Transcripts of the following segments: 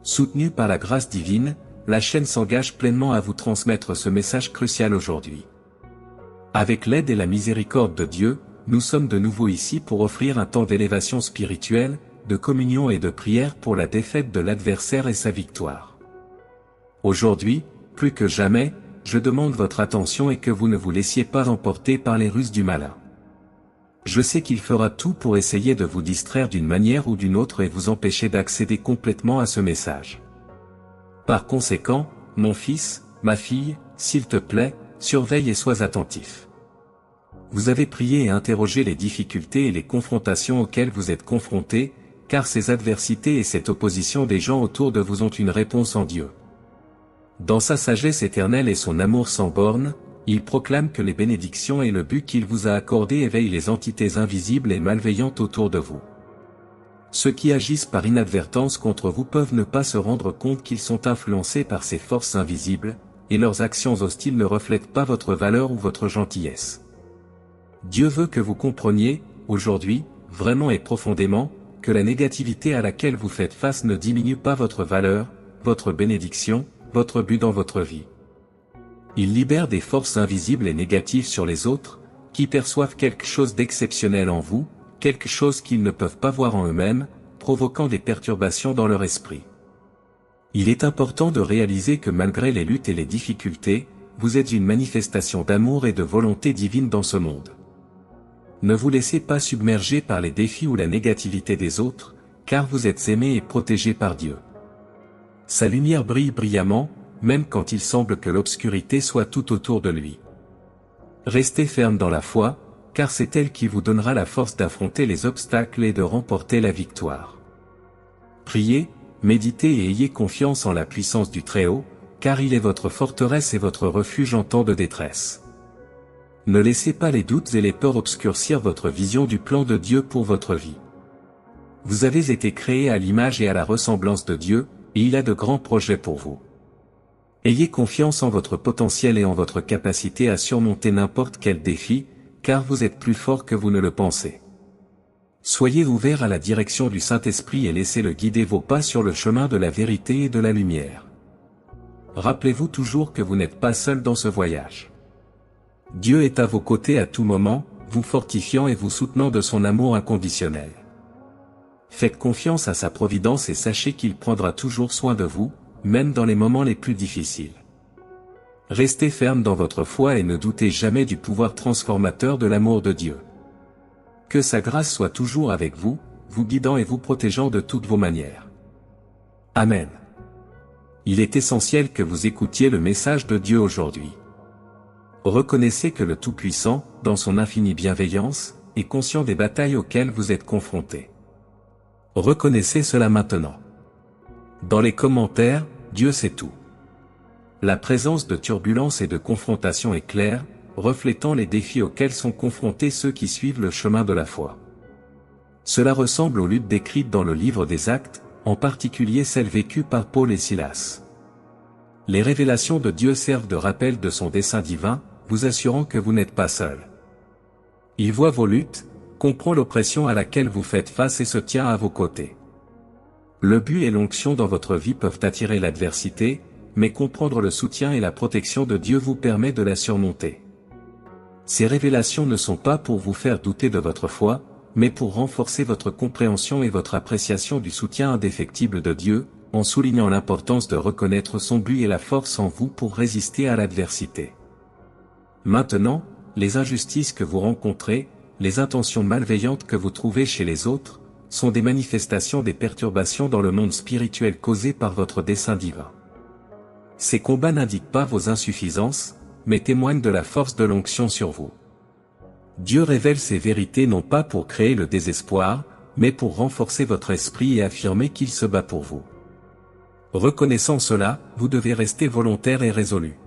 Soutenue par la grâce divine, la chaîne s'engage pleinement à vous transmettre ce message crucial aujourd'hui. Avec l'aide et la miséricorde de Dieu, nous sommes de nouveau ici pour offrir un temps d'élévation spirituelle, de communion et de prière pour la défaite de l'adversaire et sa victoire. Aujourd'hui, plus que jamais, je demande votre attention et que vous ne vous laissiez pas emporter par les ruses du malin. Je sais qu'il fera tout pour essayer de vous distraire d'une manière ou d'une autre et vous empêcher d'accéder complètement à ce message. Par conséquent, mon fils, ma fille, s'il te plaît, surveille et sois attentif. Vous avez prié et interrogé les difficultés et les confrontations auxquelles vous êtes confrontés, car ces adversités et cette opposition des gens autour de vous ont une réponse en Dieu. Dans sa sagesse éternelle et son amour sans bornes, il proclame que les bénédictions et le but qu'il vous a accordé éveillent les entités invisibles et malveillantes autour de vous. Ceux qui agissent par inadvertance contre vous peuvent ne pas se rendre compte qu'ils sont influencés par ces forces invisibles, et leurs actions hostiles ne reflètent pas votre valeur ou votre gentillesse. Dieu veut que vous compreniez, aujourd'hui, vraiment et profondément, que la négativité à laquelle vous faites face ne diminue pas votre valeur, votre bénédiction, votre but dans votre vie. Il libère des forces invisibles et négatives sur les autres, qui perçoivent quelque chose d'exceptionnel en vous, quelque chose qu'ils ne peuvent pas voir en eux-mêmes, provoquant des perturbations dans leur esprit. Il est important de réaliser que malgré les luttes et les difficultés, vous êtes une manifestation d'amour et de volonté divine dans ce monde. Ne vous laissez pas submerger par les défis ou la négativité des autres, car vous êtes aimé et protégé par Dieu. Sa lumière brille brillamment, même quand il semble que l'obscurité soit tout autour de lui. Restez ferme dans la foi, car c'est elle qui vous donnera la force d'affronter les obstacles et de remporter la victoire. Priez, méditez et ayez confiance en la puissance du Très-Haut, car il est votre forteresse et votre refuge en temps de détresse. Ne laissez pas les doutes et les peurs obscurcir votre vision du plan de Dieu pour votre vie. Vous avez été créé à l'image et à la ressemblance de Dieu, et il a de grands projets pour vous. Ayez confiance en votre potentiel et en votre capacité à surmonter n'importe quel défi, car vous êtes plus fort que vous ne le pensez. Soyez ouverts à la direction du Saint-Esprit et laissez-le guider vos pas sur le chemin de la vérité et de la lumière. Rappelez-vous toujours que vous n'êtes pas seul dans ce voyage. Dieu est à vos côtés à tout moment, vous fortifiant et vous soutenant de son amour inconditionnel. Faites confiance à sa providence et sachez qu'il prendra toujours soin de vous, même dans les moments les plus difficiles. Restez ferme dans votre foi et ne doutez jamais du pouvoir transformateur de l'amour de Dieu. Que sa grâce soit toujours avec vous, vous guidant et vous protégeant de toutes vos manières. Amen. Il est essentiel que vous écoutiez le message de Dieu aujourd'hui. Reconnaissez que le Tout-Puissant, dans son infinie bienveillance, est conscient des batailles auxquelles vous êtes confrontés. Reconnaissez cela maintenant. Dans les commentaires, Dieu sait tout. La présence de turbulences et de confrontations est claire, reflétant les défis auxquels sont confrontés ceux qui suivent le chemin de la foi. Cela ressemble aux luttes décrites dans le livre des Actes, en particulier celles vécues par Paul et Silas. Les révélations de Dieu servent de rappel de son dessein divin, vous assurant que vous n'êtes pas seul. Il voit vos luttes, comprend l'oppression à laquelle vous faites face et se tient à vos côtés. Le but et l'onction dans votre vie peuvent attirer l'adversité, mais comprendre le soutien et la protection de Dieu vous permet de la surmonter. Ces révélations ne sont pas pour vous faire douter de votre foi, mais pour renforcer votre compréhension et votre appréciation du soutien indéfectible de Dieu, en soulignant l'importance de reconnaître son but et la force en vous pour résister à l'adversité. Maintenant, les injustices que vous rencontrez, les intentions malveillantes que vous trouvez chez les autres, sont des manifestations des perturbations dans le monde spirituel causées par votre dessein divin. Ces combats n'indiquent pas vos insuffisances, mais témoignent de la force de l'onction sur vous. Dieu révèle ces vérités non pas pour créer le désespoir, mais pour renforcer votre esprit et affirmer qu'il se bat pour vous. Reconnaissant cela, vous devez rester volontaire et résolu.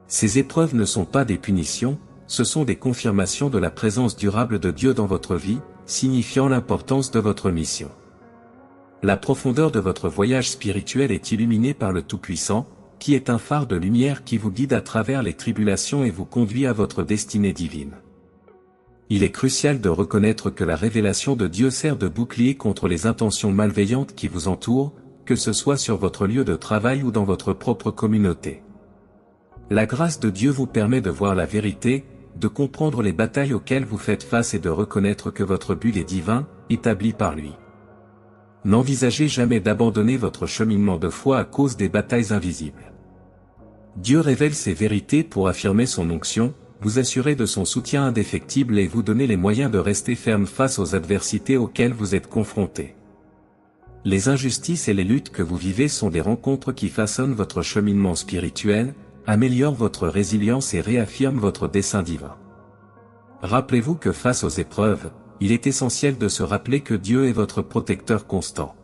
Ces épreuves ne sont pas des punitions, ce sont des confirmations de la présence durable de Dieu dans votre vie, signifiant l'importance de votre mission. La profondeur de votre voyage spirituel est illuminée par le Tout-Puissant, qui est un phare de lumière qui vous guide à travers les tribulations et vous conduit à votre destinée divine. Il est crucial de reconnaître que la révélation de Dieu sert de bouclier contre les intentions malveillantes qui vous entourent, que ce soit sur votre lieu de travail ou dans votre propre communauté. La grâce de Dieu vous permet de voir la vérité, de comprendre les batailles auxquelles vous faites face et de reconnaître que votre but est divin, établi par lui. N'envisagez jamais d'abandonner votre cheminement de foi à cause des batailles invisibles. Dieu révèle ses vérités pour affirmer son onction, vous assurer de son soutien indéfectible et vous donner les moyens de rester ferme face aux adversités auxquelles vous êtes confrontés. Les injustices et les luttes que vous vivez sont des rencontres qui façonnent votre cheminement spirituel, améliorent votre résilience et réaffirment votre dessein divin. Rappelez-vous que face aux épreuves, il est essentiel de se rappeler que Dieu est votre protecteur constant.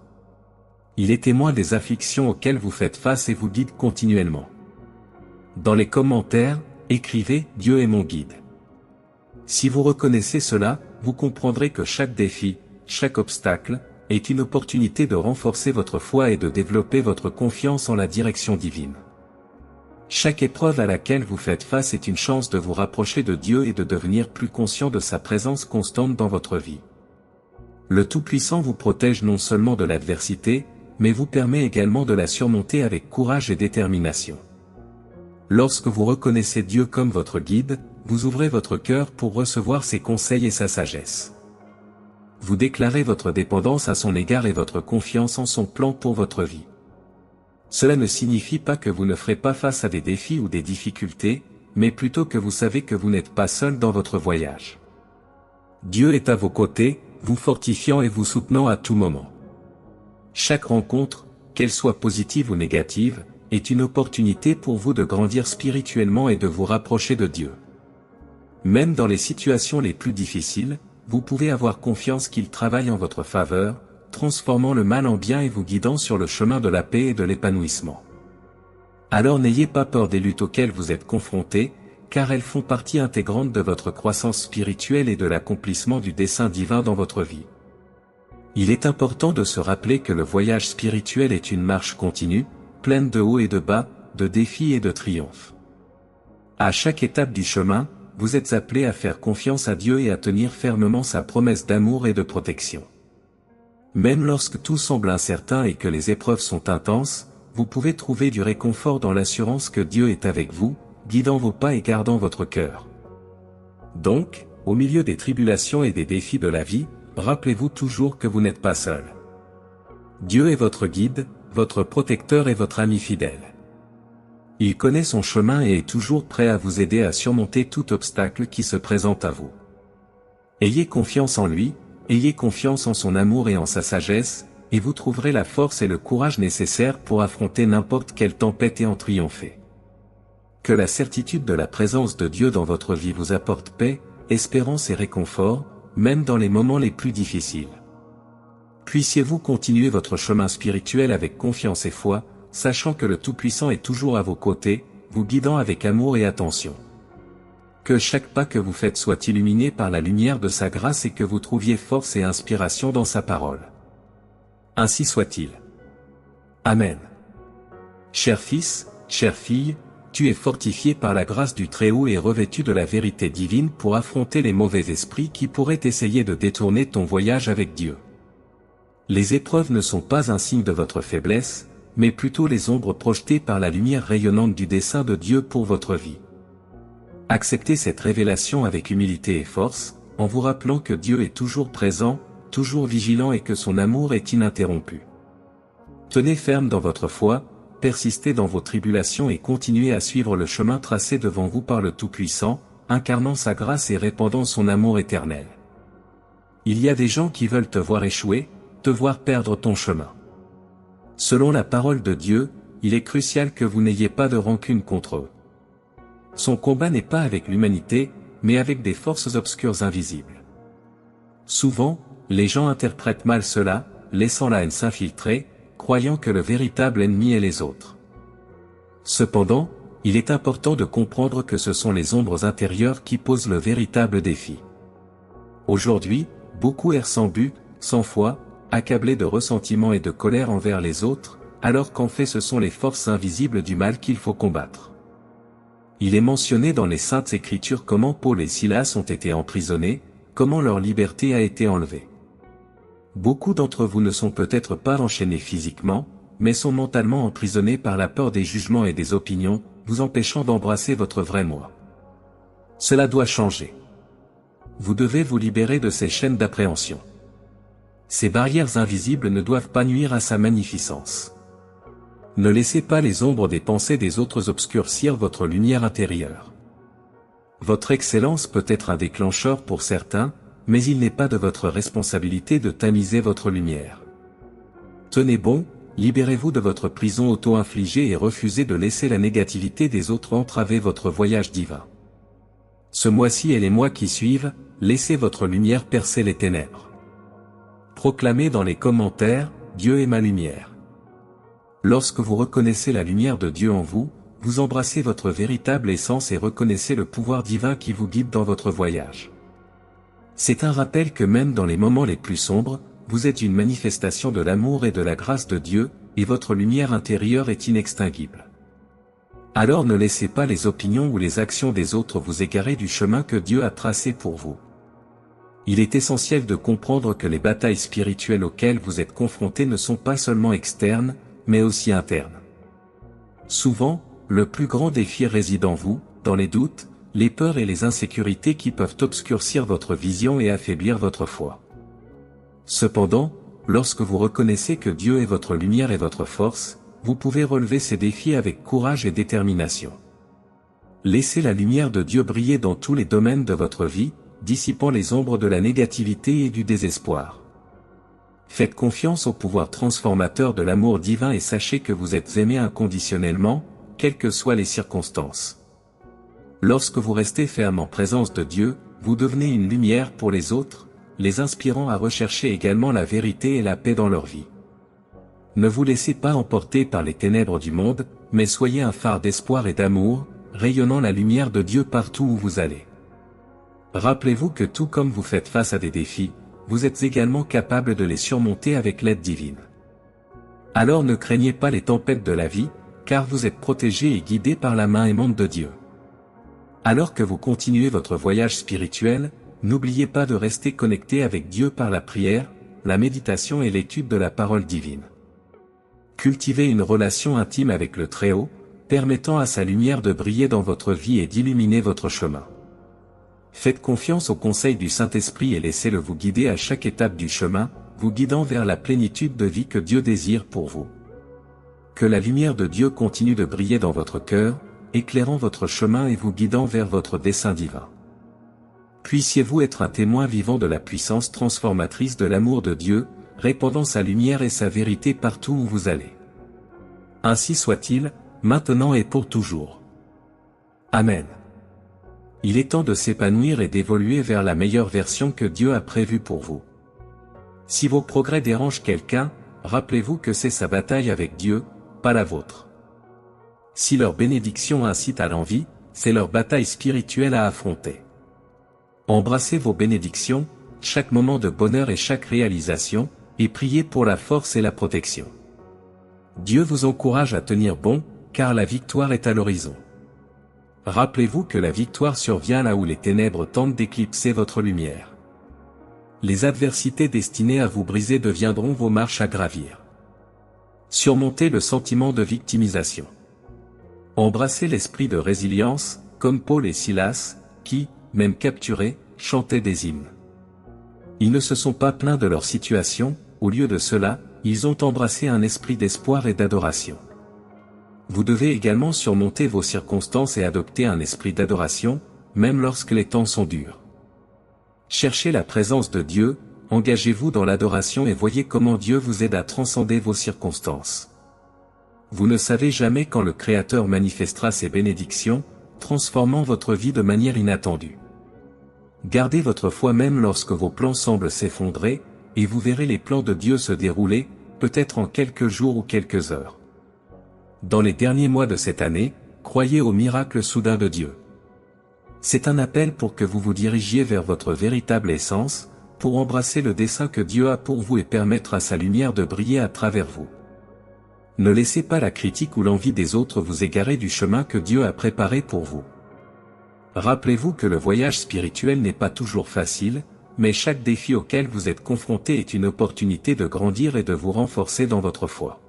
Il est témoin des afflictions auxquelles vous faites face et vous guide continuellement. Dans les commentaires, écrivez « Dieu est mon guide ». Si vous reconnaissez cela, vous comprendrez que chaque défi, chaque obstacle, est une opportunité de renforcer votre foi et de développer votre confiance en la direction divine. Chaque épreuve à laquelle vous faites face est une chance de vous rapprocher de Dieu et de devenir plus conscient de sa présence constante dans votre vie. Le Tout-Puissant vous protège non seulement de l'adversité, mais vous permet également de la surmonter avec courage et détermination. Lorsque vous reconnaissez Dieu comme votre guide, vous ouvrez votre cœur pour recevoir ses conseils et sa sagesse. Vous déclarez votre dépendance à son égard et votre confiance en son plan pour votre vie. Cela ne signifie pas que vous ne ferez pas face à des défis ou des difficultés, mais plutôt que vous savez que vous n'êtes pas seul dans votre voyage. Dieu est à vos côtés, vous fortifiant et vous soutenant à tout moment. Chaque rencontre, qu'elle soit positive ou négative, est une opportunité pour vous de grandir spirituellement et de vous rapprocher de Dieu. Même dans les situations les plus difficiles, vous pouvez avoir confiance qu'il travaille en votre faveur, transformant le mal en bien et vous guidant sur le chemin de la paix et de l'épanouissement. Alors n'ayez pas peur des luttes auxquelles vous êtes confrontés, car elles font partie intégrante de votre croissance spirituelle et de l'accomplissement du dessein divin dans votre vie. Il est important de se rappeler que le voyage spirituel est une marche continue, pleine de hauts et de bas, de défis et de triomphes. À chaque étape du chemin, vous êtes appelés à faire confiance à Dieu et à tenir fermement sa promesse d'amour et de protection. Même lorsque tout semble incertain et que les épreuves sont intenses, vous pouvez trouver du réconfort dans l'assurance que Dieu est avec vous, guidant vos pas et gardant votre cœur. Donc, au milieu des tribulations et des défis de la vie, rappelez-vous toujours que vous n'êtes pas seul. Dieu est votre guide, votre protecteur et votre ami fidèle. Il connaît son chemin et est toujours prêt à vous aider à surmonter tout obstacle qui se présente à vous. Ayez confiance en lui, ayez confiance en son amour et en sa sagesse, et vous trouverez la force et le courage nécessaires pour affronter n'importe quelle tempête et en triompher. Que la certitude de la présence de Dieu dans votre vie vous apporte paix, espérance et réconfort, même dans les moments les plus difficiles. Puissiez-vous continuer votre chemin spirituel avec confiance et foi, sachant que le Tout-Puissant est toujours à vos côtés, vous guidant avec amour et attention. Que chaque pas que vous faites soit illuminé par la lumière de sa grâce et que vous trouviez force et inspiration dans sa parole. Ainsi soit-il. Amen. Cher fils, chère fille, tu es fortifié par la grâce du Très-Haut et revêtu de la vérité divine pour affronter les mauvais esprits qui pourraient essayer de détourner ton voyage avec Dieu. Les épreuves ne sont pas un signe de votre faiblesse, mais plutôt les ombres projetées par la lumière rayonnante du dessein de Dieu pour votre vie. Acceptez cette révélation avec humilité et force, en vous rappelant que Dieu est toujours présent, toujours vigilant et que son amour est ininterrompu. Tenez ferme dans votre foi, persistez dans vos tribulations et continuez à suivre le chemin tracé devant vous par le Tout-Puissant, incarnant sa grâce et répandant son amour éternel. Il y a des gens qui veulent te voir échouer, te voir perdre ton chemin. Selon la parole de Dieu, il est crucial que vous n'ayez pas de rancune contre eux. Son combat n'est pas avec l'humanité, mais avec des forces obscures invisibles. Souvent, les gens interprètent mal cela, laissant la haine s'infiltrer, croyant que le véritable ennemi est les autres. Cependant, il est important de comprendre que ce sont les ombres intérieures qui posent le véritable défi. Aujourd'hui, beaucoup errent sans but, sans foi, accablés de ressentiment et de colère envers les autres, alors qu'en fait ce sont les forces invisibles du mal qu'il faut combattre. Il est mentionné dans les Saintes Écritures comment Paul et Silas ont été emprisonnés, comment leur liberté a été enlevée. Beaucoup d'entre vous ne sont peut-être pas enchaînés physiquement, mais sont mentalement emprisonnés par la peur des jugements et des opinions, vous empêchant d'embrasser votre vrai moi. Cela doit changer. Vous devez vous libérer de ces chaînes d'appréhension. Ces barrières invisibles ne doivent pas nuire à sa magnificence. Ne laissez pas les ombres des pensées des autres obscurcir votre lumière intérieure. Votre excellence peut être un déclencheur pour certains, mais il n'est pas de votre responsabilité de tamiser votre lumière. Tenez bon, libérez-vous de votre prison auto-infligée et refusez de laisser la négativité des autres entraver votre voyage divin. Ce mois-ci et les mois qui suivent, laissez votre lumière percer les ténèbres. Proclamez dans les commentaires, Dieu est ma lumière. Lorsque vous reconnaissez la lumière de Dieu en vous, vous embrassez votre véritable essence et reconnaissez le pouvoir divin qui vous guide dans votre voyage. C'est un rappel que même dans les moments les plus sombres, vous êtes une manifestation de l'amour et de la grâce de Dieu, et votre lumière intérieure est inextinguible. Alors ne laissez pas les opinions ou les actions des autres vous égarer du chemin que Dieu a tracé pour vous. Il est essentiel de comprendre que les batailles spirituelles auxquelles vous êtes confrontés ne sont pas seulement externes, mais aussi internes. Souvent, le plus grand défi réside en vous, dans les doutes, les peurs et les insécurités qui peuvent obscurcir votre vision et affaiblir votre foi. Cependant, lorsque vous reconnaissez que Dieu est votre lumière et votre force, vous pouvez relever ces défis avec courage et détermination. Laissez la lumière de Dieu briller dans tous les domaines de votre vie, dissipant les ombres de la négativité et du désespoir. Faites confiance au pouvoir transformateur de l'amour divin et sachez que vous êtes aimé inconditionnellement, quelles que soient les circonstances. Lorsque vous restez ferme en présence de Dieu, vous devenez une lumière pour les autres, les inspirant à rechercher également la vérité et la paix dans leur vie. Ne vous laissez pas emporter par les ténèbres du monde, mais soyez un phare d'espoir et d'amour, rayonnant la lumière de Dieu partout où vous allez. Rappelez-vous que tout comme vous faites face à des défis, vous êtes également capable de les surmonter avec l'aide divine. Alors ne craignez pas les tempêtes de la vie, car vous êtes protégé et guidé par la main aimante de Dieu. Alors que vous continuez votre voyage spirituel, n'oubliez pas de rester connecté avec Dieu par la prière, la méditation et l'étude de la parole divine. Cultivez une relation intime avec le Très-Haut, permettant à sa lumière de briller dans votre vie et d'illuminer votre chemin. Faites confiance au conseil du Saint-Esprit et laissez-le vous guider à chaque étape du chemin, vous guidant vers la plénitude de vie que Dieu désire pour vous. Que la lumière de Dieu continue de briller dans votre cœur, éclairant votre chemin et vous guidant vers votre dessein divin. Puissiez-vous être un témoin vivant de la puissance transformatrice de l'amour de Dieu, répandant sa lumière et sa vérité partout où vous allez. Ainsi soit-il, maintenant et pour toujours. Amen. Il est temps de s'épanouir et d'évoluer vers la meilleure version que Dieu a prévue pour vous. Si vos progrès dérangent quelqu'un, rappelez-vous que c'est sa bataille avec Dieu, pas la vôtre. Si leur bénédiction incite à l'envie, c'est leur bataille spirituelle à affronter. Embrassez vos bénédictions, chaque moment de bonheur et chaque réalisation, et priez pour la force et la protection. Dieu vous encourage à tenir bon, car la victoire est à l'horizon. Rappelez-vous que la victoire survient là où les ténèbres tentent d'éclipser votre lumière. Les adversités destinées à vous briser deviendront vos marches à gravir. Surmontez le sentiment de victimisation. Embrassez l'esprit de résilience, comme Paul et Silas, qui, même capturés, chantaient des hymnes. Ils ne se sont pas plaints de leur situation, au lieu de cela, ils ont embrassé un esprit d'espoir et d'adoration. Vous devez également surmonter vos circonstances et adopter un esprit d'adoration, même lorsque les temps sont durs. Cherchez la présence de Dieu, engagez-vous dans l'adoration et voyez comment Dieu vous aide à transcender vos circonstances. Vous ne savez jamais quand le Créateur manifestera ses bénédictions, transformant votre vie de manière inattendue. Gardez votre foi même lorsque vos plans semblent s'effondrer, et vous verrez les plans de Dieu se dérouler, peut-être en quelques jours ou quelques heures. Dans les derniers mois de cette année, croyez au miracle soudain de Dieu. C'est un appel pour que vous vous dirigiez vers votre véritable essence, pour embrasser le dessein que Dieu a pour vous et permettre à sa lumière de briller à travers vous. Ne laissez pas la critique ou l'envie des autres vous égarer du chemin que Dieu a préparé pour vous. Rappelez-vous que le voyage spirituel n'est pas toujours facile, mais chaque défi auquel vous êtes confronté est une opportunité de grandir et de vous renforcer dans votre foi.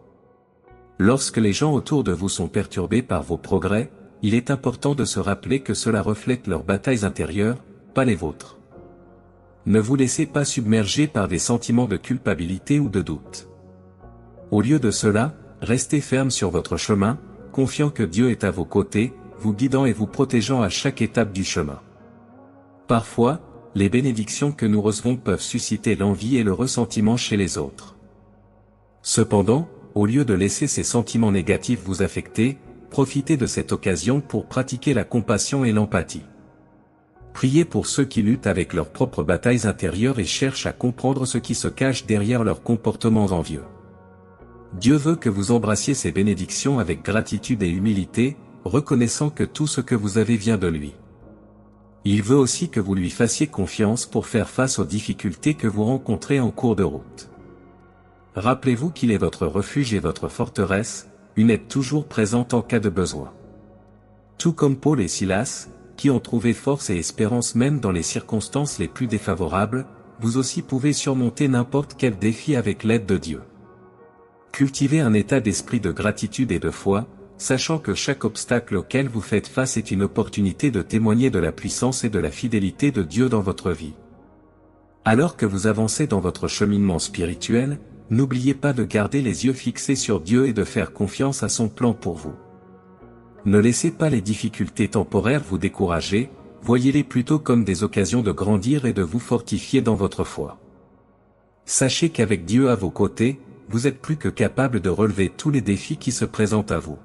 Lorsque les gens autour de vous sont perturbés par vos progrès, il est important de se rappeler que cela reflète leurs batailles intérieures, pas les vôtres. Ne vous laissez pas submerger par des sentiments de culpabilité ou de doute. Au lieu de cela, restez ferme sur votre chemin, confiant que Dieu est à vos côtés, vous guidant et vous protégeant à chaque étape du chemin. Parfois, les bénédictions que nous recevons peuvent susciter l'envie et le ressentiment chez les autres. Cependant, au lieu de laisser ces sentiments négatifs vous affecter, profitez de cette occasion pour pratiquer la compassion et l'empathie. Priez pour ceux qui luttent avec leurs propres batailles intérieures et cherchent à comprendre ce qui se cache derrière leurs comportements envieux. Dieu veut que vous embrassiez ces bénédictions avec gratitude et humilité, reconnaissant que tout ce que vous avez vient de lui. Il veut aussi que vous lui fassiez confiance pour faire face aux difficultés que vous rencontrez en cours de route. Rappelez-vous qu'il est votre refuge et votre forteresse, une aide toujours présente en cas de besoin. Tout comme Paul et Silas, qui ont trouvé force et espérance même dans les circonstances les plus défavorables, vous aussi pouvez surmonter n'importe quel défi avec l'aide de Dieu. Cultivez un état d'esprit de gratitude et de foi, sachant que chaque obstacle auquel vous faites face est une opportunité de témoigner de la puissance et de la fidélité de Dieu dans votre vie. Alors que vous avancez dans votre cheminement spirituel, n'oubliez pas de garder les yeux fixés sur Dieu et de faire confiance à son plan pour vous. Ne laissez pas les difficultés temporaires vous décourager, voyez-les plutôt comme des occasions de grandir et de vous fortifier dans votre foi. Sachez qu'avec Dieu à vos côtés, vous êtes plus que capable de relever tous les défis qui se présentent à vous.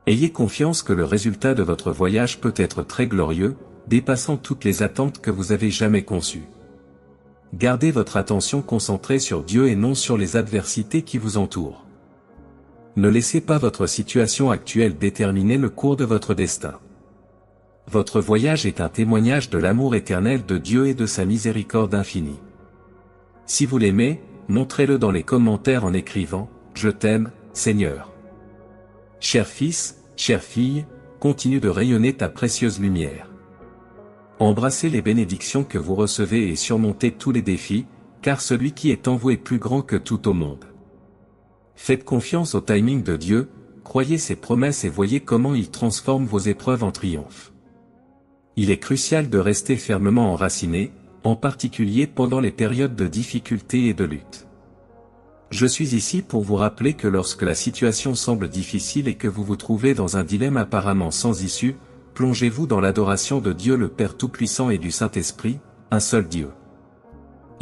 Ayez confiance que le résultat de votre voyage peut être très glorieux, dépassant toutes les attentes que vous avez jamais conçues. Gardez votre attention concentrée sur Dieu et non sur les adversités qui vous entourent. Ne laissez pas votre situation actuelle déterminer le cours de votre destin. Votre voyage est un témoignage de l'amour éternel de Dieu et de sa miséricorde infinie. Si vous l'aimez, montrez-le dans les commentaires en écrivant « Je t'aime, Seigneur ». Cher fils, chère fille, continue de rayonner ta précieuse lumière. Embrassez les bénédictions que vous recevez et surmontez tous les défis, car celui qui est en vous est plus grand que tout au monde. Faites confiance au timing de Dieu, croyez ses promesses et voyez comment il transforme vos épreuves en triomphe. Il est crucial de rester fermement enraciné, en particulier pendant les périodes de difficulté et de lutte. Je suis ici pour vous rappeler que lorsque la situation semble difficile et que vous vous trouvez dans un dilemme apparemment sans issue, plongez-vous dans l'adoration de Dieu le Père Tout-Puissant et du Saint-Esprit, un seul Dieu.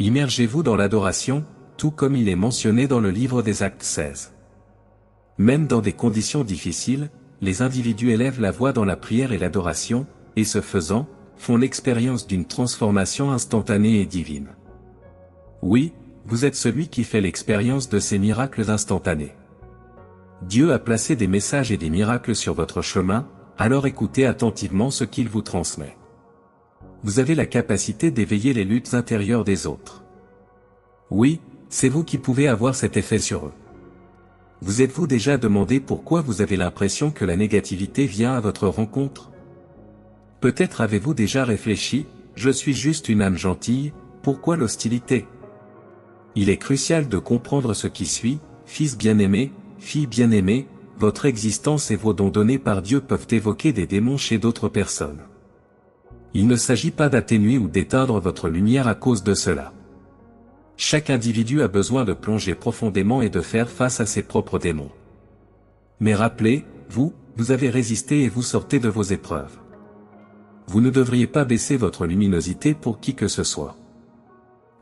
Immergez-vous dans l'adoration, tout comme il est mentionné dans le livre des Actes 16. Même dans des conditions difficiles, les individus élèvent la voix dans la prière et l'adoration, et ce faisant, font l'expérience d'une transformation instantanée et divine. Oui, vous êtes celui qui fait l'expérience de ces miracles instantanés. Dieu a placé des messages et des miracles sur votre chemin, alors écoutez attentivement ce qu'il vous transmet. Vous avez la capacité d'éveiller les luttes intérieures des autres. Oui, c'est vous qui pouvez avoir cet effet sur eux. Vous êtes-vous déjà demandé pourquoi vous avez l'impression que la négativité vient à votre rencontre? Peut-être avez-vous déjà réfléchi, je suis juste une âme gentille, pourquoi l'hostilité? Il est crucial de comprendre ce qui suit, fils bien-aimé, fille bien-aimée, votre existence et vos dons donnés par Dieu peuvent évoquer des démons chez d'autres personnes. Il ne s'agit pas d'atténuer ou d'éteindre votre lumière à cause de cela. Chaque individu a besoin de plonger profondément et de faire face à ses propres démons. Mais rappelez, vous avez résisté et vous sortez de vos épreuves. Vous ne devriez pas baisser votre luminosité pour qui que ce soit.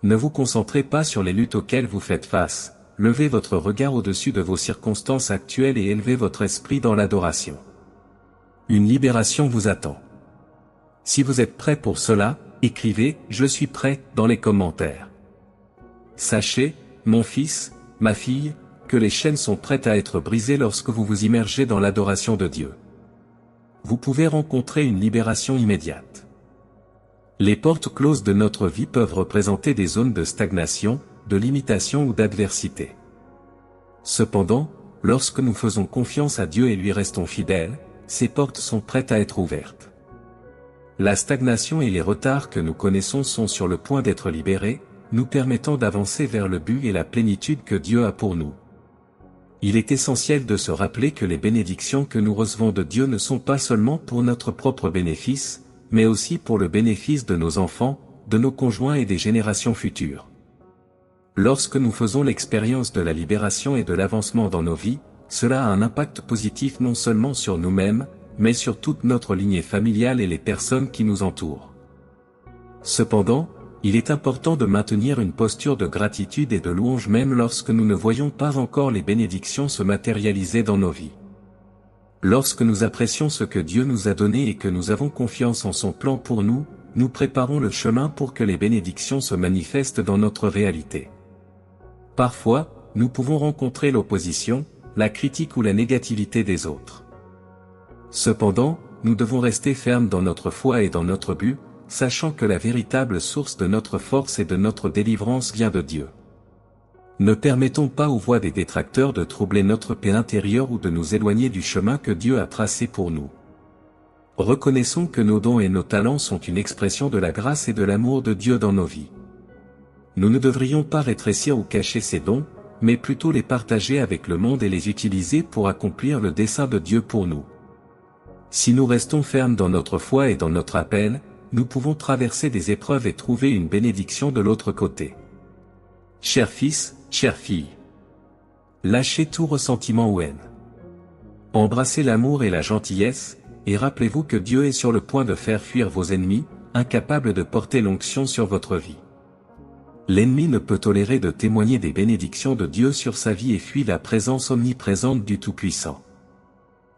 Ne vous concentrez pas sur les luttes auxquelles vous faites face. Levez votre regard au-dessus de vos circonstances actuelles et élevez votre esprit dans l'adoration. Une libération vous attend. Si vous êtes prêt pour cela, écrivez « Je suis prêt » dans les commentaires. Sachez, mon fils, ma fille, que les chaînes sont prêtes à être brisées lorsque vous vous immergez dans l'adoration de Dieu. Vous pouvez rencontrer une libération immédiate. Les portes closes de notre vie peuvent représenter des zones de stagnation, de limitation ou d'adversité. Cependant, lorsque nous faisons confiance à Dieu et lui restons fidèles, ces portes sont prêtes à être ouvertes. La stagnation et les retards que nous connaissons sont sur le point d'être libérés, nous permettant d'avancer vers le but et la plénitude que Dieu a pour nous. Il est essentiel de se rappeler que les bénédictions que nous recevons de Dieu ne sont pas seulement pour notre propre bénéfice, mais aussi pour le bénéfice de nos enfants, de nos conjoints et des générations futures. Lorsque nous faisons l'expérience de la libération et de l'avancement dans nos vies, cela a un impact positif non seulement sur nous-mêmes, mais sur toute notre lignée familiale et les personnes qui nous entourent. Cependant, il est important de maintenir une posture de gratitude et de louange même lorsque nous ne voyons pas encore les bénédictions se matérialiser dans nos vies. Lorsque nous apprécions ce que Dieu nous a donné et que nous avons confiance en son plan pour nous, nous préparons le chemin pour que les bénédictions se manifestent dans notre réalité. Parfois, nous pouvons rencontrer l'opposition, la critique ou la négativité des autres. Cependant, nous devons rester fermes dans notre foi et dans notre but, sachant que la véritable source de notre force et de notre délivrance vient de Dieu. Ne permettons pas aux voix des détracteurs de troubler notre paix intérieure ou de nous éloigner du chemin que Dieu a tracé pour nous. Reconnaissons que nos dons et nos talents sont une expression de la grâce et de l'amour de Dieu dans nos vies. Nous ne devrions pas rétrécir ou cacher ces dons, mais plutôt les partager avec le monde et les utiliser pour accomplir le dessein de Dieu pour nous. Si nous restons fermes dans notre foi et dans notre appel, nous pouvons traverser des épreuves et trouver une bénédiction de l'autre côté. Chers fils, chères filles, lâchez tout ressentiment ou haine. Embrassez l'amour et la gentillesse, et rappelez-vous que Dieu est sur le point de faire fuir vos ennemis, incapables de porter l'onction sur votre vie. L'ennemi ne peut tolérer de témoigner des bénédictions de Dieu sur sa vie et fuit la présence omniprésente du Tout-Puissant.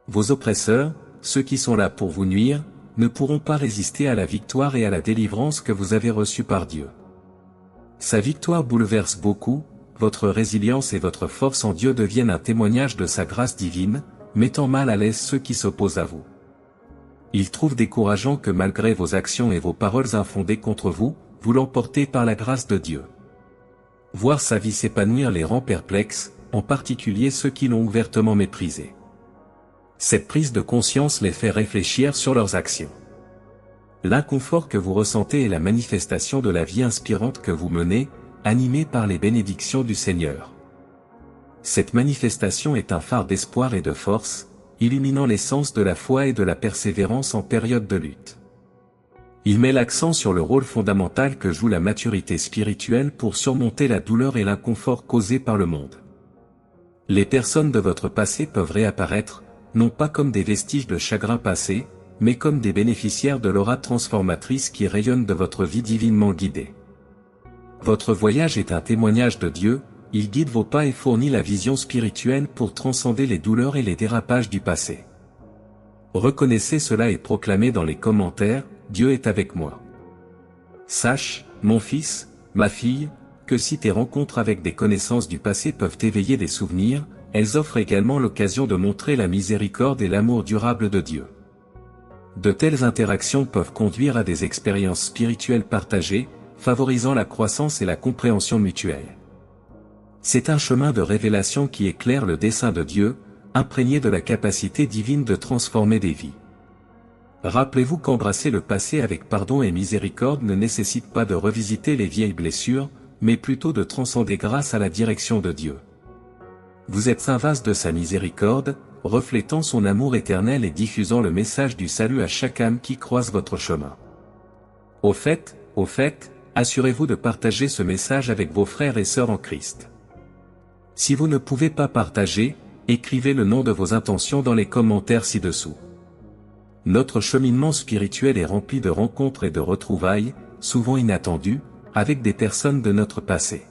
Vos oppresseurs, ceux qui sont là pour vous nuire, ne pourront pas résister à la victoire et à la délivrance que vous avez reçue par Dieu. Sa victoire bouleverse beaucoup, votre résilience et votre force en Dieu deviennent un témoignage de sa grâce divine, mettant mal à l'aise ceux qui s'opposent à vous. Il trouve décourageant que malgré vos actions et vos paroles infondées contre vous, vous l'emportez par la grâce de Dieu. Voir sa vie s'épanouir les rend perplexes, en particulier ceux qui l'ont ouvertement méprisé. Cette prise de conscience les fait réfléchir sur leurs actions. L'inconfort que vous ressentez est la manifestation de la vie inspirante que vous menez, animée par les bénédictions du Seigneur. Cette manifestation est un phare d'espoir et de force, illuminant l'essence de la foi et de la persévérance en période de lutte. Il met l'accent sur le rôle fondamental que joue la maturité spirituelle pour surmonter la douleur et l'inconfort causés par le monde. Les personnes de votre passé peuvent réapparaître, non pas comme des vestiges de chagrin passé, mais comme des bénéficiaires de l'aura transformatrice qui rayonne de votre vie divinement guidée. Votre voyage est un témoignage de Dieu, il guide vos pas et fournit la vision spirituelle pour transcender les douleurs et les dérapages du passé. Reconnaissez cela et proclamez dans les commentaires, Dieu est avec moi. Sache, mon fils, ma fille, que si tes rencontres avec des connaissances du passé peuvent éveiller des souvenirs, elles offrent également l'occasion de montrer la miséricorde et l'amour durable de Dieu. De telles interactions peuvent conduire à des expériences spirituelles partagées, favorisant la croissance et la compréhension mutuelle. C'est un chemin de révélation qui éclaire le dessein de Dieu, imprégné de la capacité divine de transformer des vies. Rappelez-vous qu'embrasser le passé avec pardon et miséricorde ne nécessite pas de revisiter les vieilles blessures, mais plutôt de transcender grâce à la direction de Dieu. Vous êtes un vase de sa miséricorde, reflétant son amour éternel et diffusant le message du salut à chaque âme qui croise votre chemin. Au fait, assurez-vous de partager ce message avec vos frères et sœurs en Christ. Si vous ne pouvez pas partager, écrivez le nom de vos intentions dans les commentaires ci-dessous. Notre cheminement spirituel est rempli de rencontres et de retrouvailles, souvent inattendues, avec des personnes de notre passé.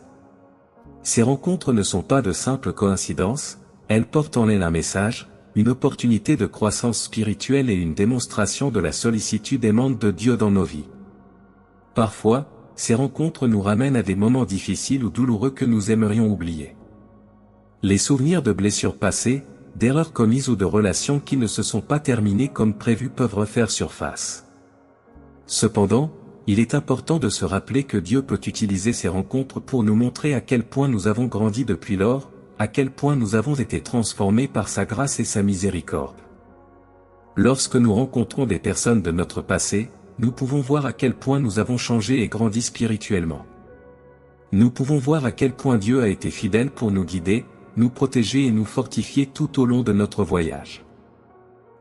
Ces rencontres ne sont pas de simples coïncidences, elles portent en elles un message, une opportunité de croissance spirituelle et une démonstration de la sollicitude aimante de Dieu dans nos vies. Parfois, ces rencontres nous ramènent à des moments difficiles ou douloureux que nous aimerions oublier. Les souvenirs de blessures passées, d'erreurs commises ou de relations qui ne se sont pas terminées comme prévu peuvent refaire surface. Cependant, il est important de se rappeler que Dieu peut utiliser ces rencontres pour nous montrer à quel point nous avons grandi depuis lors, à quel point nous avons été transformés par sa grâce et sa miséricorde. Lorsque nous rencontrons des personnes de notre passé, nous pouvons voir à quel point nous avons changé et grandi spirituellement. Nous pouvons voir à quel point Dieu a été fidèle pour nous guider, nous protéger et nous fortifier tout au long de notre voyage.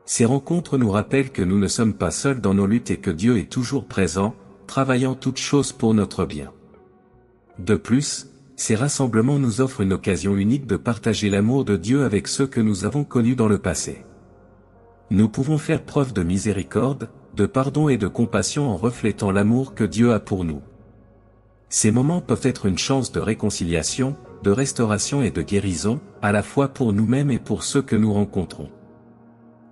Ces rencontres nous rappellent que nous ne sommes pas seuls dans nos luttes et que Dieu est toujours présent, travaillant toutes choses pour notre bien. De plus, ces rassemblements nous offrent une occasion unique de partager l'amour de Dieu avec ceux que nous avons connus dans le passé. Nous pouvons faire preuve de miséricorde, de pardon et de compassion en reflétant l'amour que Dieu a pour nous. Ces moments peuvent être une chance de réconciliation, de restauration et de guérison, à la fois pour nous-mêmes et pour ceux que nous rencontrons.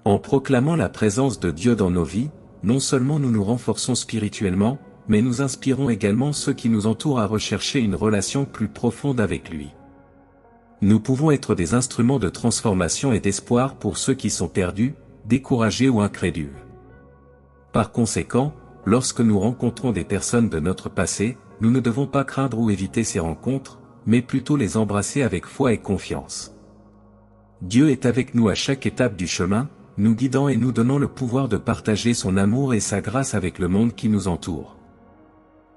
En proclamant la présence de Dieu dans nos vies, non seulement nous nous renforçons spirituellement, mais nous inspirons également ceux qui nous entourent à rechercher une relation plus profonde avec lui. Nous pouvons être des instruments de transformation et d'espoir pour ceux qui sont perdus, découragés ou incrédules. Par conséquent, lorsque nous rencontrons des personnes de notre passé, nous ne devons pas craindre ou éviter ces rencontres, mais plutôt les embrasser avec foi et confiance. Dieu est avec nous à chaque étape du chemin, nous guidant et nous donnant le pouvoir de partager son amour et sa grâce avec le monde qui nous entoure.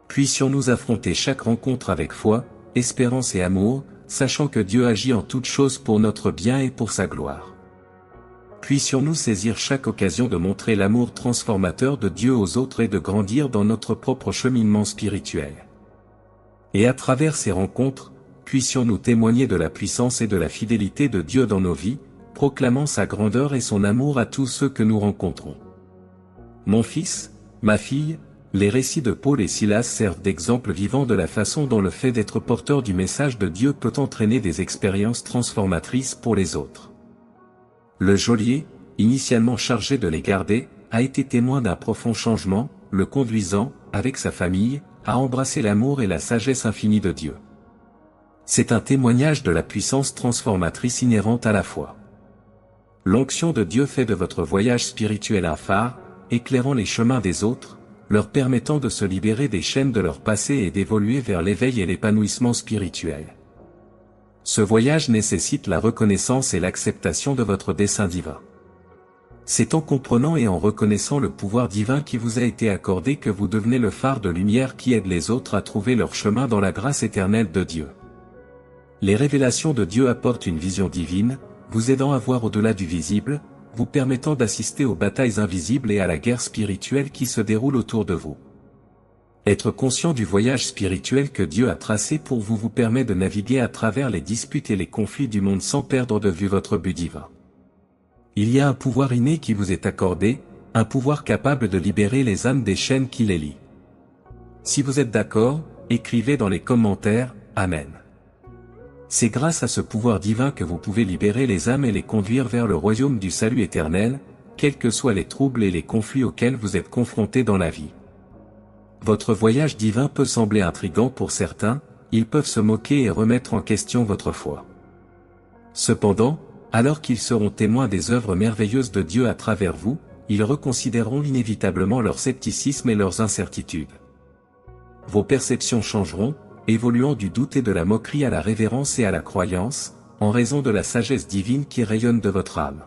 Puissions-nous affronter chaque rencontre avec foi, espérance et amour, sachant que Dieu agit en toutes choses pour notre bien et pour sa gloire. Puissions-nous saisir chaque occasion de montrer l'amour transformateur de Dieu aux autres et de grandir dans notre propre cheminement spirituel. Et à travers ces rencontres, puissions-nous témoigner de la puissance et de la fidélité de Dieu dans nos vies, proclamant sa grandeur et son amour à tous ceux que nous rencontrons. Mon fils, ma fille, les récits de Paul et Silas servent d'exemple vivant de la façon dont le fait d'être porteur du message de Dieu peut entraîner des expériences transformatrices pour les autres. Le geôlier, initialement chargé de les garder, a été témoin d'un profond changement, le conduisant, avec sa famille, à embrasser l'amour et la sagesse infinie de Dieu. C'est un témoignage de la puissance transformatrice inhérente à la foi. L'onction de Dieu fait de votre voyage spirituel un phare, éclairant les chemins des autres, leur permettant de se libérer des chaînes de leur passé et d'évoluer vers l'éveil et l'épanouissement spirituel. Ce voyage nécessite la reconnaissance et l'acceptation de votre dessein divin. C'est en comprenant et en reconnaissant le pouvoir divin qui vous a été accordé que vous devenez le phare de lumière qui aide les autres à trouver leur chemin dans la grâce éternelle de Dieu. Les révélations de Dieu apportent une vision divine, vous aidant à voir au-delà du visible, vous permettant d'assister aux batailles invisibles et à la guerre spirituelle qui se déroule autour de vous. Être conscient du voyage spirituel que Dieu a tracé pour vous vous permet de naviguer à travers les disputes et les conflits du monde sans perdre de vue votre but divin. Il y a un pouvoir inné qui vous est accordé, un pouvoir capable de libérer les âmes des chaînes qui les lient. Si vous êtes d'accord, écrivez dans les commentaires « Amen ». C'est grâce à ce pouvoir divin que vous pouvez libérer les âmes et les conduire vers le royaume du salut éternel, quels que soient les troubles et les conflits auxquels vous êtes confrontés dans la vie. Votre voyage divin peut sembler intrigant pour certains, ils peuvent se moquer et remettre en question votre foi. Cependant, alors qu'ils seront témoins des œuvres merveilleuses de Dieu à travers vous, ils reconsidéreront inévitablement leur scepticisme et leurs incertitudes. Vos perceptions changeront, évoluant du doute et de la moquerie à la révérence et à la croyance, en raison de la sagesse divine qui rayonne de votre âme.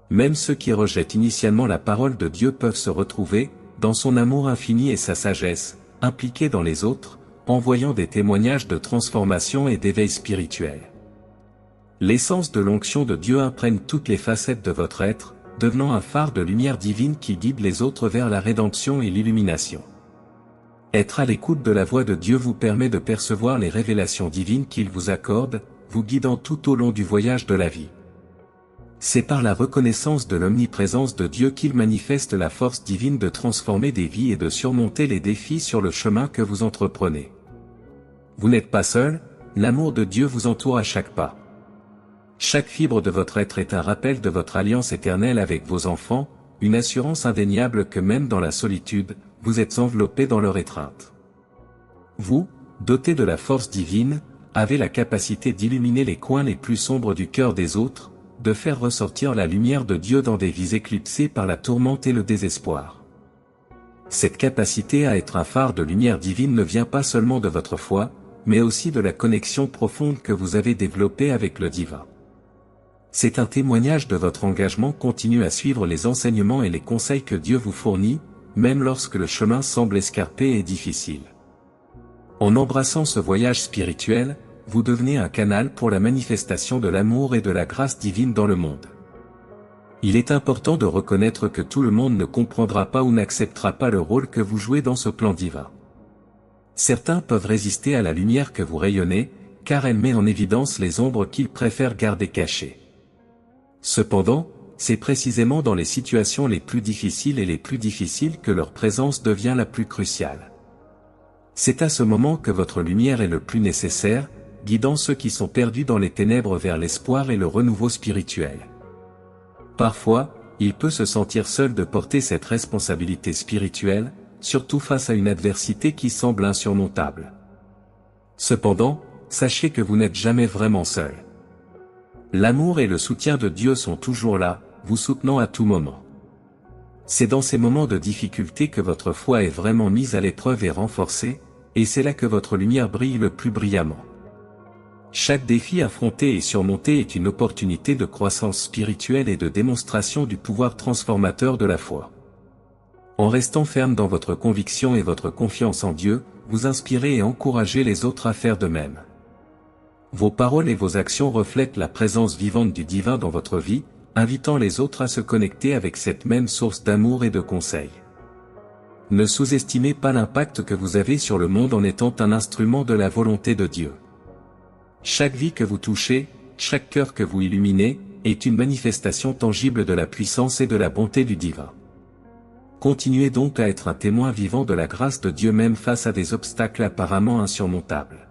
Même ceux qui rejettent initialement la parole de Dieu peuvent se retrouver, dans son amour infini et sa sagesse, impliqués dans les autres, envoyant des témoignages de transformation et d'éveil spirituel. L'essence de l'onction de Dieu imprègne toutes les facettes de votre être, devenant un phare de lumière divine qui guide les autres vers la rédemption et l'illumination. Être à l'écoute de la voix de Dieu vous permet de percevoir les révélations divines qu'il vous accorde, vous guidant tout au long du voyage de la vie. C'est par la reconnaissance de l'omniprésence de Dieu qu'il manifeste la force divine de transformer des vies et de surmonter les défis sur le chemin que vous entreprenez. Vous n'êtes pas seul, l'amour de Dieu vous entoure à chaque pas. Chaque fibre de votre être est un rappel de votre alliance éternelle avec vos enfants, une assurance indéniable que même dans la solitude, vous êtes enveloppés dans leur étreinte. Vous, dotés de la force divine, avez la capacité d'illuminer les coins les plus sombres du cœur des autres, de faire ressortir la lumière de Dieu dans des vies éclipsées par la tourmente et le désespoir. Cette capacité à être un phare de lumière divine ne vient pas seulement de votre foi, mais aussi de la connexion profonde que vous avez développée avec le divin. C'est un témoignage de votre engagement continu à suivre les enseignements et les conseils que Dieu vous fournit, même lorsque le chemin semble escarpé et difficile. En embrassant ce voyage spirituel, vous devenez un canal pour la manifestation de l'amour et de la grâce divine dans le monde. Il est important de reconnaître que tout le monde ne comprendra pas ou n'acceptera pas le rôle que vous jouez dans ce plan divin. Certains peuvent résister à la lumière que vous rayonnez, car elle met en évidence les ombres qu'ils préfèrent garder cachées. Cependant, c'est précisément dans les situations les plus difficiles que leur présence devient la plus cruciale. C'est à ce moment que votre lumière est le plus nécessaire, guidant ceux qui sont perdus dans les ténèbres vers l'espoir et le renouveau spirituel. Parfois, il peut se sentir seul de porter cette responsabilité spirituelle, surtout face à une adversité qui semble insurmontable. Cependant, sachez que vous n'êtes jamais vraiment seul. L'amour et le soutien de Dieu sont toujours là, vous soutenant à tout moment. C'est dans ces moments de difficulté que votre foi est vraiment mise à l'épreuve et renforcée, et c'est là que votre lumière brille le plus brillamment. Chaque défi affronté et surmonté est une opportunité de croissance spirituelle et de démonstration du pouvoir transformateur de la foi. En restant ferme dans votre conviction et votre confiance en Dieu, vous inspirez et encouragez les autres à faire de même. Vos paroles et vos actions reflètent la présence vivante du divin dans votre vie, invitant les autres à se connecter avec cette même source d'amour et de conseils. Ne sous-estimez pas l'impact que vous avez sur le monde en étant un instrument de la volonté de Dieu. Chaque vie que vous touchez, chaque cœur que vous illuminez, est une manifestation tangible de la puissance et de la bonté du divin. Continuez donc à être un témoin vivant de la grâce de Dieu même face à des obstacles apparemment insurmontables.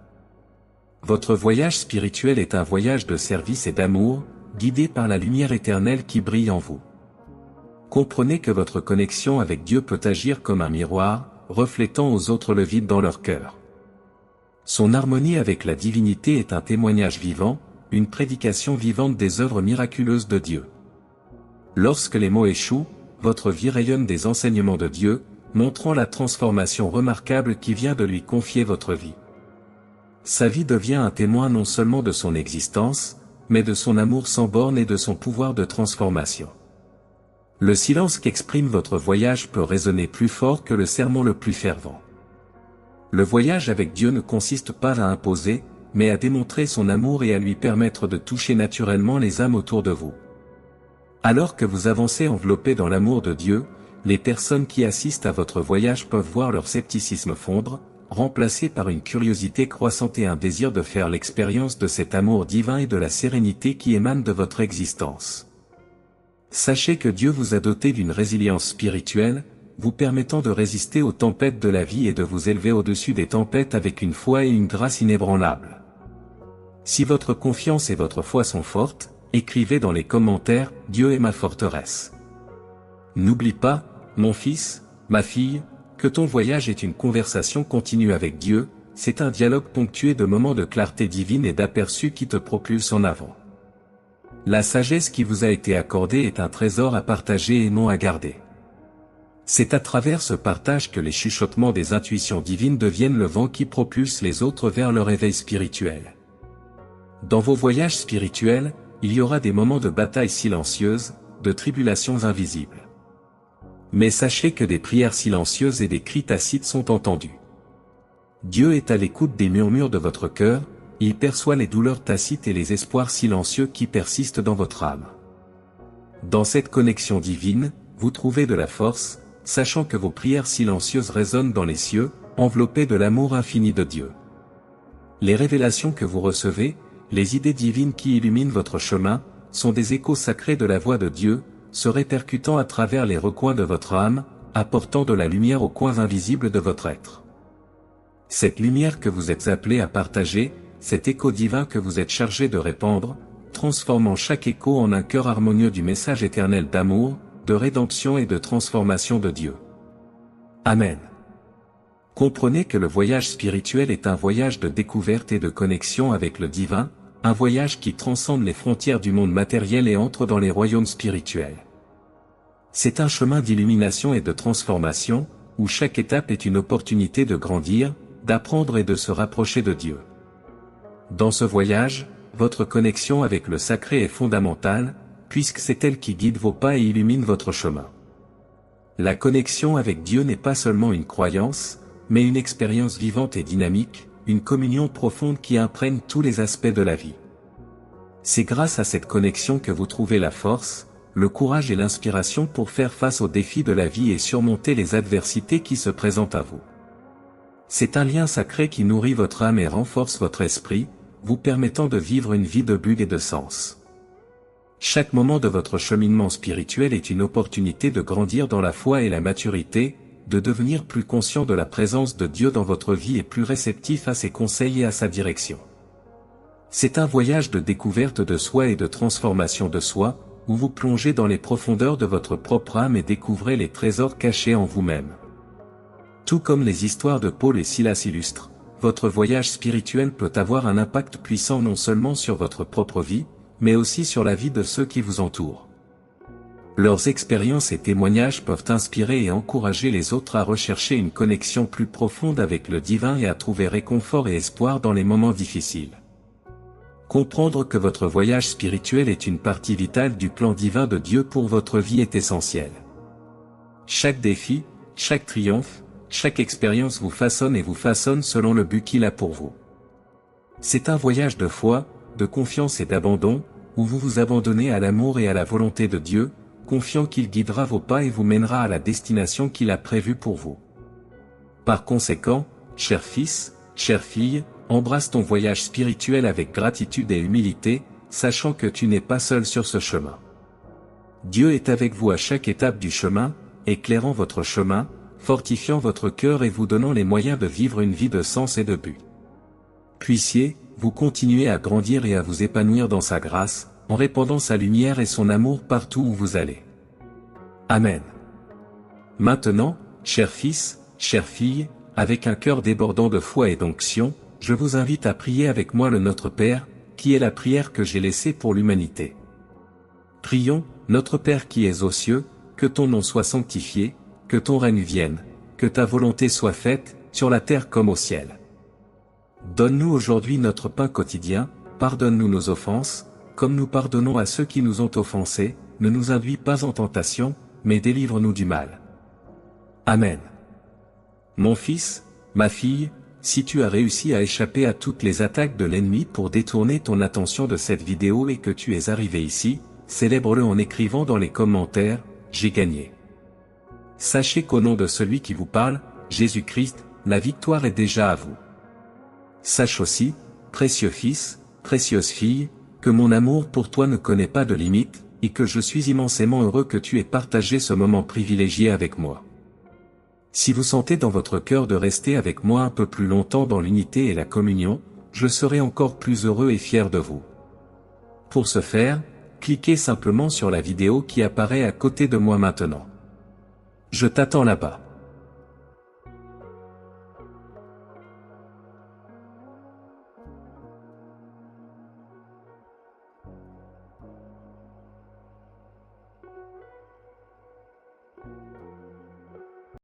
Votre voyage spirituel est un voyage de service et d'amour, guidé par la lumière éternelle qui brille en vous. Comprenez que votre connexion avec Dieu peut agir comme un miroir, reflétant aux autres le vide dans leur cœur. Son harmonie avec la divinité est un témoignage vivant, une prédication vivante des œuvres miraculeuses de Dieu. Lorsque les mots échouent, votre vie rayonne des enseignements de Dieu, montrant la transformation remarquable qui vient de lui confier votre vie. Sa vie devient un témoin non seulement de son existence, mais de son amour sans bornes et de son pouvoir de transformation. Le silence qu'exprime votre voyage peut résonner plus fort que le sermon le plus fervent. Le voyage avec Dieu ne consiste pas à imposer, mais à démontrer son amour et à lui permettre de toucher naturellement les âmes autour de vous. Alors que vous avancez enveloppé dans l'amour de Dieu, les personnes qui assistent à votre voyage peuvent voir leur scepticisme fondre, remplacé par une curiosité croissante et un désir de faire l'expérience de cet amour divin et de la sérénité qui émane de votre existence. Sachez que Dieu vous a doté d'une résilience spirituelle, vous permettant de résister aux tempêtes de la vie et de vous élever au-dessus des tempêtes avec une foi et une grâce inébranlables. Si votre confiance et votre foi sont fortes, écrivez dans les commentaires « Dieu est ma forteresse ». N'oublie pas, mon fils, ma fille, que ton voyage est une conversation continue avec Dieu, c'est un dialogue ponctué de moments de clarté divine et d'aperçus qui te propulsent en avant. La sagesse qui vous a été accordée est un trésor à partager et non à garder. C'est à travers ce partage que les chuchotements des intuitions divines deviennent le vent qui propulse les autres vers leur éveil spirituel. Dans vos voyages spirituels, il y aura des moments de bataille silencieuse, de tribulations invisibles. Mais sachez que des prières silencieuses et des cris tacites sont entendus. Dieu est à l'écoute des murmures de votre cœur, il perçoit les douleurs tacites et les espoirs silencieux qui persistent dans votre âme. Dans cette connexion divine, vous trouvez de la force, sachant que vos prières silencieuses résonnent dans les cieux, enveloppées de l'amour infini de Dieu. Les révélations que vous recevez, les idées divines qui illuminent votre chemin, sont des échos sacrés de la voix de Dieu, se répercutant à travers les recoins de votre âme, apportant de la lumière aux coins invisibles de votre être. Cette lumière que vous êtes appelé à partager, cet écho divin que vous êtes chargé de répandre, transformant chaque écho en un cœur harmonieux du message éternel d'amour, de rédemption et de transformation de Dieu. Amen. Comprenez que le voyage spirituel est un voyage de découverte et de connexion avec le divin, un voyage qui transcende les frontières du monde matériel et entre dans les royaumes spirituels. C'est un chemin d'illumination et de transformation, où chaque étape est une opportunité de grandir, d'apprendre et de se rapprocher de Dieu. Dans ce voyage, votre connexion avec le sacré est fondamentale, puisque c'est elle qui guide vos pas et illumine votre chemin. La connexion avec Dieu n'est pas seulement une croyance, mais une expérience vivante et dynamique, une communion profonde qui imprègne tous les aspects de la vie. C'est grâce à cette connexion que vous trouvez la force, le courage et l'inspiration pour faire face aux défis de la vie et surmonter les adversités qui se présentent à vous. C'est un lien sacré qui nourrit votre âme et renforce votre esprit, vous permettant de vivre une vie de but et de sens. Chaque moment de votre cheminement spirituel est une opportunité de grandir dans la foi et la maturité, de devenir plus conscient de la présence de Dieu dans votre vie et plus réceptif à ses conseils et à sa direction. C'est un voyage de découverte de soi et de transformation de soi, où vous plongez dans les profondeurs de votre propre âme et découvrez les trésors cachés en vous-même. Tout comme les histoires de Paul et Silas illustrent, votre voyage spirituel peut avoir un impact puissant non seulement sur votre propre vie, mais aussi sur la vie de ceux qui vous entourent. Leurs expériences et témoignages peuvent inspirer et encourager les autres à rechercher une connexion plus profonde avec le divin et à trouver réconfort et espoir dans les moments difficiles. Comprendre que votre voyage spirituel est une partie vitale du plan divin de Dieu pour votre vie est essentiel. Chaque défi, chaque triomphe, chaque expérience vous façonne et vous façonne selon le but qu'il a pour vous. C'est un voyage de foi, de confiance et d'abandon, où vous vous abandonnez à l'amour et à la volonté de Dieu, confiant qu'il guidera vos pas et vous mènera à la destination qu'il a prévue pour vous. Par conséquent, cher fils, chère fille, embrasse ton voyage spirituel avec gratitude et humilité, sachant que tu n'es pas seul sur ce chemin. Dieu est avec vous à chaque étape du chemin, éclairant votre chemin, fortifiant votre cœur et vous donnant les moyens de vivre une vie de sens et de but. Puissiez-vous continuer à grandir et à vous épanouir dans sa grâce, en répandant sa lumière et son amour partout où vous allez. Amen. Maintenant, cher fils, chère fille, avec un cœur débordant de foi et d'onction, je vous invite à prier avec moi le Notre Père, qui est la prière que j'ai laissée pour l'humanité. Prions, Notre Père qui es aux cieux, que ton nom soit sanctifié, que ton règne vienne, que ta volonté soit faite, sur la terre comme au ciel. Donne-nous aujourd'hui notre pain quotidien, pardonne-nous nos offenses, comme nous pardonnons à ceux qui nous ont offensés, ne nous induis pas en tentation, mais délivre-nous du mal. Amen. Mon fils, ma fille, si tu as réussi à échapper à toutes les attaques de l'ennemi pour détourner ton attention de cette vidéo et que tu es arrivé ici, célèbre-le en écrivant dans les commentaires, « J'ai gagné ». Sachez qu'au nom de celui qui vous parle, Jésus-Christ, la victoire est déjà à vous. Sache aussi, précieux fils, précieuse fille, que mon amour pour toi ne connaît pas de limite, et que je suis immensément heureux que tu aies partagé ce moment privilégié avec moi. Si vous sentez dans votre cœur de rester avec moi un peu plus longtemps dans l'unité et la communion, je serai encore plus heureux et fier de vous. Pour ce faire, cliquez simplement sur la vidéo qui apparaît à côté de moi maintenant. Je t'attends là-bas.